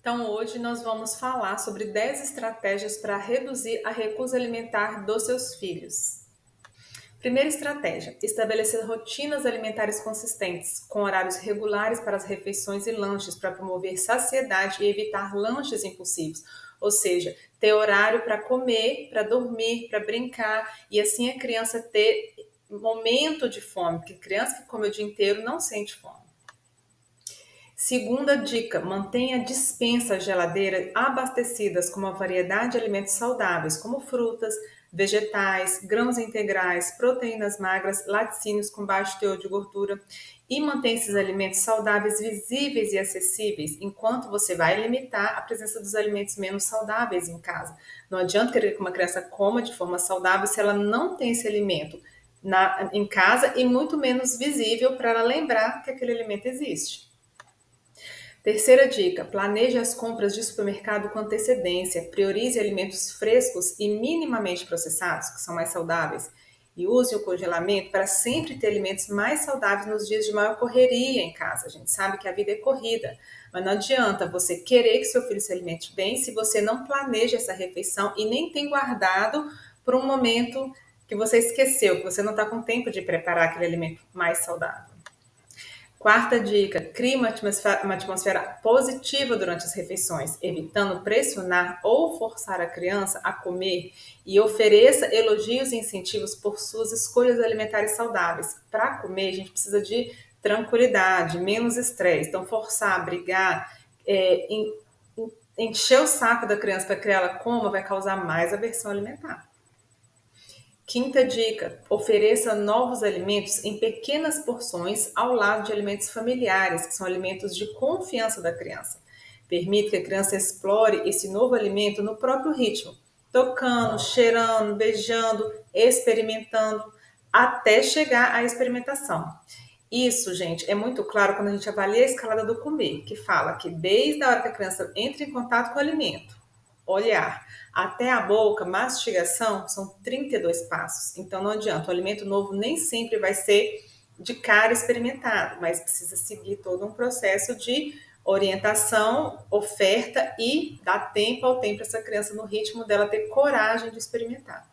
Então, hoje nós vamos falar sobre 10 estratégias para reduzir a recusa alimentar dos seus filhos. Primeira estratégia: estabelecer rotinas alimentares consistentes, com horários regulares para as refeições e lanches, para promover saciedade e evitar lanches impulsivos. Ou seja, ter horário para comer, para dormir, para brincar, e assim a criança ter momento de fome, porque criança que come o dia inteiro não sente fome. Segunda dica: mantenha a despensa geladeira abastecidas com uma variedade de alimentos saudáveis, como frutas, vegetais, grãos integrais, proteínas magras, laticínios com baixo teor de gordura, e mantenha esses alimentos saudáveis visíveis e acessíveis, enquanto você vai limitar a presença dos alimentos menos saudáveis em casa. Não adianta querer que uma criança coma de forma saudável se ela não tem esse alimento em casa e muito menos visível para ela lembrar que aquele alimento existe. Terceira dica: planeje as compras de supermercado com antecedência, priorize alimentos frescos e minimamente processados, que são mais saudáveis, e use o congelamento para sempre ter alimentos mais saudáveis nos dias de maior correria em casa. A gente sabe que a vida é corrida, mas não adianta você querer que seu filho se alimente bem se você não planeja essa refeição e nem tem guardado para um momento que você esqueceu, que você não está com tempo de preparar aquele alimento mais saudável. Quarta dica: crie uma atmosfera positiva durante as refeições, evitando pressionar ou forçar a criança a comer, e ofereça elogios e incentivos por suas escolhas alimentares saudáveis. Para comer, a gente precisa de tranquilidade, menos estresse. Então, forçar, brigar, encher o saco da criança para que ela coma vai causar mais aversão alimentar. Quinta dica: ofereça novos alimentos em pequenas porções ao lado de alimentos familiares, que são alimentos de confiança da criança. Permita que a criança explore esse novo alimento no próprio ritmo, tocando, cheirando, beijando, experimentando, até chegar à experimentação. Isso, gente, é muito claro quando a gente avalia a escalada do comer, que fala que desde a hora que a criança entra em contato com o alimento, olhar, até a boca, mastigação, são 32 passos. Então não adianta, o alimento novo nem sempre vai ser de cara experimentado, mas precisa seguir todo um processo de orientação, oferta e dar tempo ao tempo essa criança no ritmo dela ter coragem de experimentar.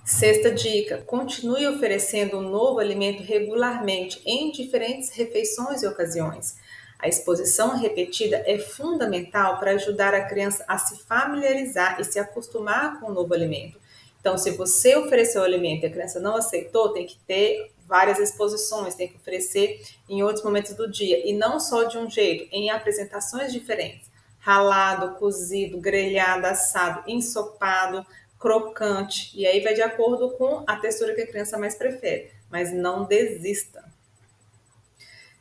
Sexta dica: continue oferecendo um novo alimento regularmente em diferentes refeições e ocasiões. A exposição repetida é fundamental para ajudar a criança a se familiarizar e se acostumar com o novo alimento. Então, se você ofereceu o alimento e a criança não aceitou, tem que ter várias exposições, tem que oferecer em outros momentos do dia, e não só de um jeito, em apresentações diferentes: ralado, cozido, grelhado, assado, ensopado, crocante, e aí vai de acordo com a textura que a criança mais prefere, mas não desista.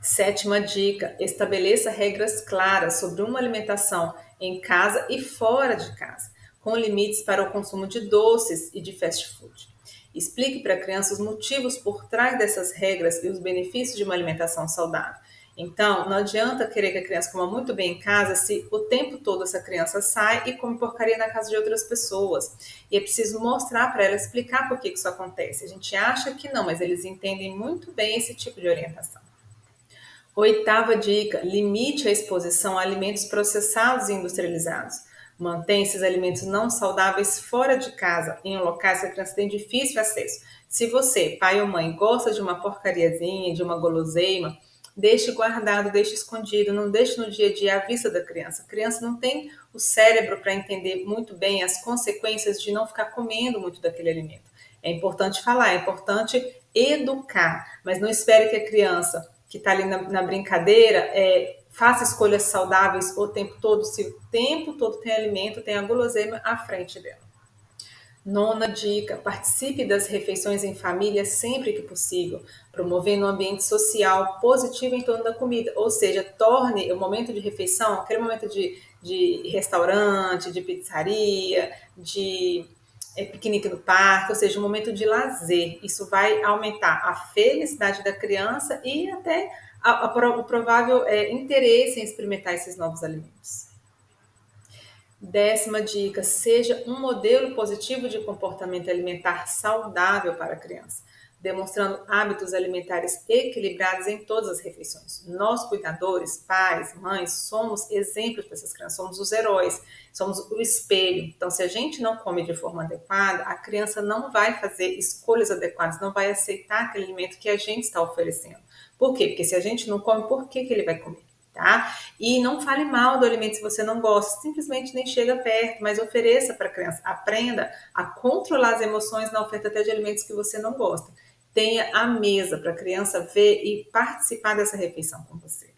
Sétima dica: estabeleça regras claras sobre uma alimentação em casa e fora de casa, com limites para o consumo de doces e de fast food. Explique para a criança os motivos por trás dessas regras e os benefícios de uma alimentação saudável. Então, não adianta querer que a criança coma muito bem em casa se o tempo todo essa criança sai e come porcaria na casa de outras pessoas. E é preciso mostrar para ela, explicar por que isso acontece. A gente acha que não, mas eles entendem muito bem esse tipo de orientação. Oitava dica: limite a exposição a alimentos processados e industrializados. Mantenha esses alimentos não saudáveis fora de casa, em locais que a criança tem difícil acesso. Se você, pai ou mãe, gosta de uma porcariazinha, de uma guloseima, deixe guardado, deixe escondido, não deixe no dia a dia à vista da criança. A criança não tem o cérebro para entender muito bem as consequências de não ficar comendo muito daquele alimento. É importante falar, é importante educar, mas não espere que a criança que está ali na brincadeira faça escolhas saudáveis o tempo todo, se o tempo todo tem alimento, tem a guloseima à frente dela. Nona dica: participe das refeições em família sempre que possível, promovendo um ambiente social positivo em torno da comida, ou seja, torne o momento de refeição aquele momento de restaurante, de pizzaria, de piquenique no parque, ou seja, um momento de lazer. Isso vai aumentar a felicidade da criança e até o provável interesse em experimentar esses novos alimentos. Décima dica: seja um modelo positivo de comportamento alimentar saudável para a criança. demonstrando hábitos alimentares equilibrados em todas as refeições. Nós, cuidadores, pais, mães, somos exemplos para essas crianças, somos os heróis, somos o espelho. Então, se a gente não come de forma adequada, a criança não vai fazer escolhas adequadas, não vai aceitar aquele alimento que a gente está oferecendo. Por quê? Porque se a gente não come, por que ele vai comer? Tá? E não fale mal do alimento se você não gosta, simplesmente nem chega perto, mas ofereça para a criança. Aprenda a controlar as emoções na oferta até de alimentos que você não gosta. Tenha a mesa para a criança ver e participar dessa refeição com você.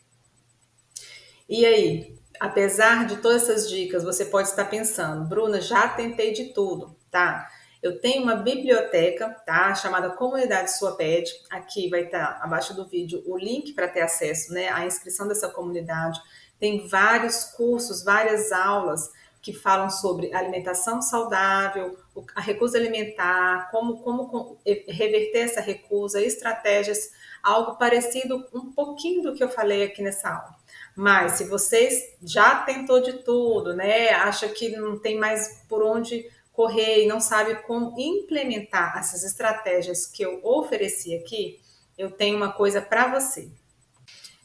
E aí, apesar de todas essas dicas, você pode estar pensando, Bruna, já tentei de tudo, tá? Eu tenho uma biblioteca, tá? Chamada Comunidade Sua Pet. Aqui vai estar abaixo do vídeo o link para ter acesso, né, à inscrição dessa comunidade. Tem vários cursos, várias aulas que falam sobre alimentação saudável, a recusa alimentar, como reverter essa recusa, estratégias, algo parecido um pouquinho do que eu falei aqui nessa aula. Mas se vocês já tentou de tudo, né, acha que não tem mais por onde correr e não sabe como implementar essas estratégias que eu ofereci aqui, eu tenho uma coisa para você.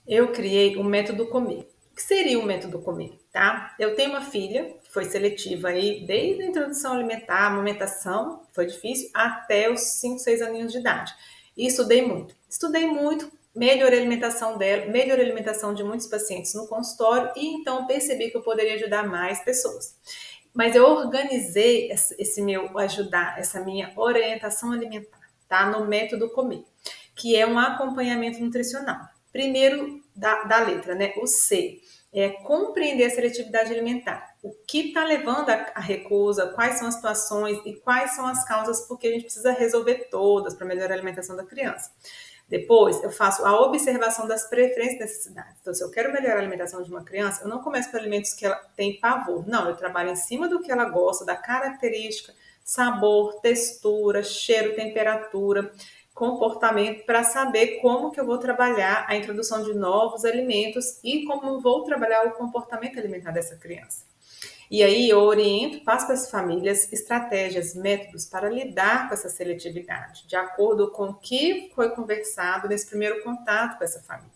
Eu criei o método Comer. O que seria o método Comer, tá? Eu tenho uma filha que foi seletiva aí desde a introdução alimentar, amamentação, foi difícil, até os 5, 6 aninhos de idade. E estudei muito. Melhorei a alimentação dela, melhorei a alimentação de muitos pacientes no consultório e então percebi que eu poderia ajudar mais pessoas. Mas eu organizei esse meu ajudar, essa minha orientação alimentar, tá? No método Comer, que é um acompanhamento nutricional. Primeiro da letra, né? O C é compreender a seletividade alimentar. O que está levando a recusa, quais são as situações e quais são as causas, porque a gente precisa resolver todas para melhorar a alimentação da criança. Depois, eu faço a observação das preferências e necessidades. Então, se eu quero melhorar a alimentação de uma criança, eu não começo com alimentos que ela tem pavor. Não, eu trabalho em cima do que ela gosta, da característica, sabor, textura, cheiro, temperatura, comportamento, para saber como que eu vou trabalhar a introdução de novos alimentos e como vou trabalhar o comportamento alimentar dessa criança. E aí eu oriento, passo para as famílias estratégias, métodos para lidar com essa seletividade, de acordo com o que foi conversado nesse primeiro contato com essa família.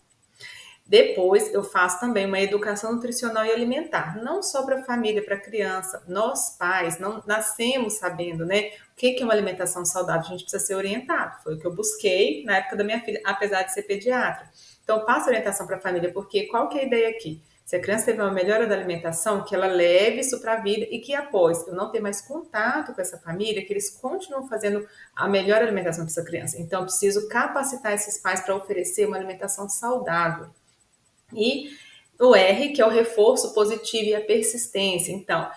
Depois eu faço também uma educação nutricional e alimentar, não só para a família, para a criança. Nós pais não nascemos sabendo, né, o que é uma alimentação saudável, a gente precisa ser orientado. Foi o que eu busquei na época da minha filha, apesar de ser pediatra. Então, passo orientação para a família, porque qual que é a ideia aqui? Se a criança teve uma melhora da alimentação, que ela leve isso para a vida e que após eu não ter mais contato com essa família, que eles continuam fazendo a melhor alimentação para essa criança. Então, eu preciso capacitar esses pais para oferecer uma alimentação saudável. E o R, que é o reforço positivo e a persistência. Então,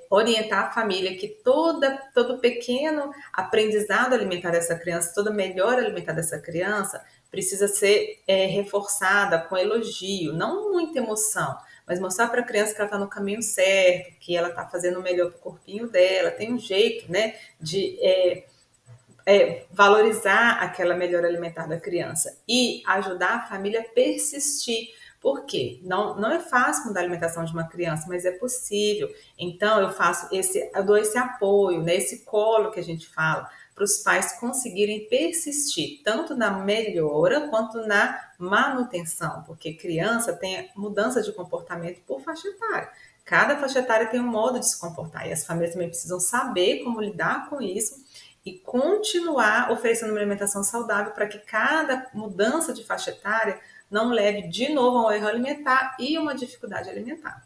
orientar a família que todo pequeno aprendizado alimentar dessa criança, toda melhora alimentar dessa criança, precisa ser reforçada com elogio, não muita emoção, mas mostrar para a criança que ela está no caminho certo, que ela está fazendo o melhor para o corpinho dela, tem um jeito, né, de valorizar aquela melhora alimentar da criança e ajudar a família a persistir. Por quê? Não é fácil mudar a alimentação de uma criança, mas é possível. Então, eu dou esse apoio, né, esse colo que a gente fala, para os pais conseguirem persistir, tanto na melhora quanto na manutenção, porque criança tem mudança de comportamento por faixa etária. Cada faixa etária tem um modo de se comportar, e as famílias também precisam saber como lidar com isso e continuar oferecendo uma alimentação saudável para que cada mudança de faixa etária não leve de novo a um erro alimentar e uma dificuldade alimentar.